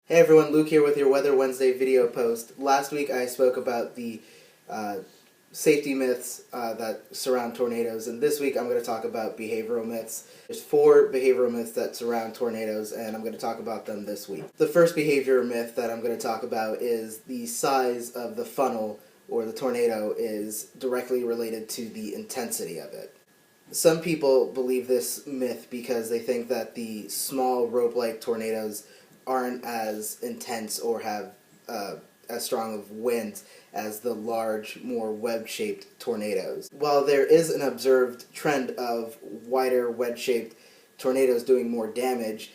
Hey everyone, Luke here with your Weather Wednesday video post. Last week I spoke about the safety myths that surround tornadoes, and this week I'm going to talk about behavioral myths. There's 4 behavioral myths that surround tornadoes, and I'm going to talk about them this week. The first behavioral myth that I'm going to talk about is the size of the funnel or the tornado is directly related to the intensity of it. Some people believe this myth because they think that the small rope-like tornadoes aren't as intense or have as strong of winds as the large, more web-shaped tornadoes. While there is an observed trend of wider, wedge-shaped tornadoes doing more damage,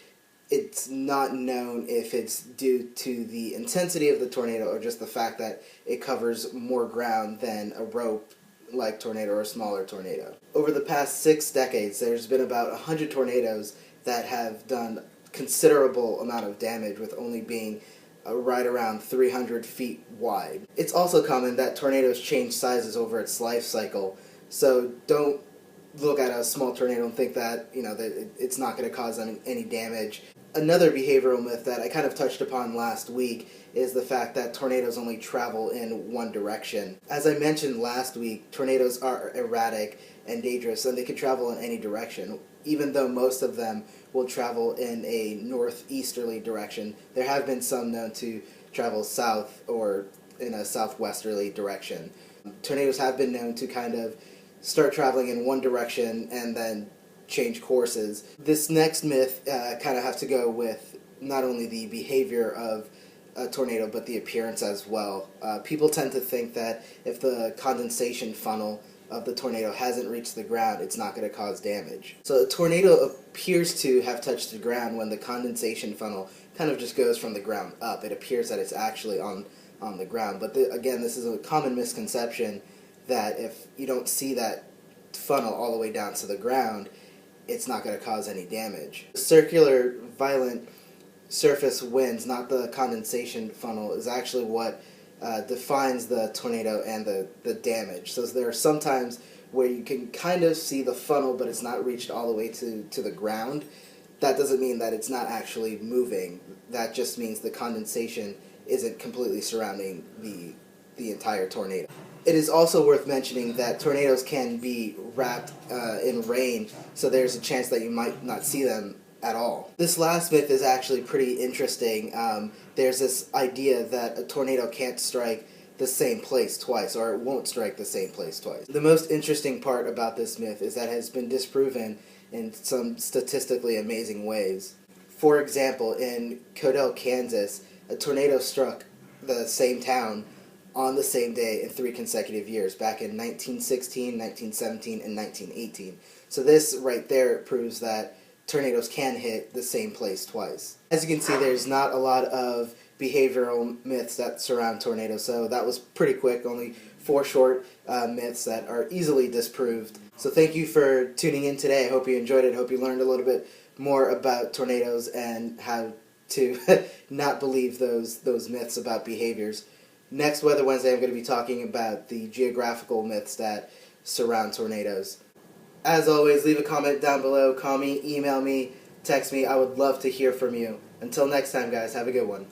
it's not known if it's due to the intensity of the tornado or just the fact that it covers more ground than a rope-like tornado or a smaller tornado. Over the past 6 decades, there's been about 100 tornadoes that have done considerable amount of damage with only being right around 300 feet wide. It's also common that tornadoes change sizes over its life cycle, so don't look at a small tornado and think that, that it's not going to cause any damage. Another behavioral myth that I kind of touched upon last week is the fact that tornadoes only travel in one direction. As I mentioned last week, tornadoes are erratic and dangerous, and they can travel in any direction. Even though most of them will travel in a northeasterly direction, there have been some known to travel south or in a southwesterly direction. Tornadoes have been known to kind of start traveling in one direction and then change courses. This next myth kind of has to go with not only the behavior of a tornado but the appearance as well. People tend to think that if the condensation funnel of the tornado hasn't reached the ground, it's not going to cause damage. So a tornado appears to have touched the ground when the condensation funnel kind of just goes from the ground up. It appears that it's actually on the ground. But again, this is a common misconception that if you don't see that funnel all the way down to the ground, it's not going to cause any damage. Circular, violent surface winds, not the condensation funnel, is actually what defines the tornado and the damage. So there are some times where you can kind of see the funnel, but it's not reached all the way to the ground. That doesn't mean that it's not actually moving. That just means the condensation isn't completely surrounding the entire tornado. It is also worth mentioning that tornadoes can be wrapped in rain, so there's a chance that you might not see them at all. This last myth is actually pretty interesting. There's this idea that a tornado can't strike the same place twice, or it won't strike the same place twice. The most interesting part about this myth is that it has been disproven in some statistically amazing ways. For example, in Codell, Kansas, a tornado struck the same town on the same day in 3 consecutive years, back in 1916, 1917, and 1918. So this right there proves that tornadoes can hit the same place twice. As you can see, there's not a lot of behavioral myths that surround tornadoes, so that was pretty quick, only 4 short myths that are easily disproved. So thank you for tuning in today. I hope you enjoyed it. I hope you learned a little bit more about tornadoes and how to not believe those myths about behaviors. Next Weather Wednesday, I'm going to be talking about the geographical myths that surround tornadoes. As always, leave a comment down below, call me, email me, text me. I would love to hear from you. Until next time, guys, have a good one.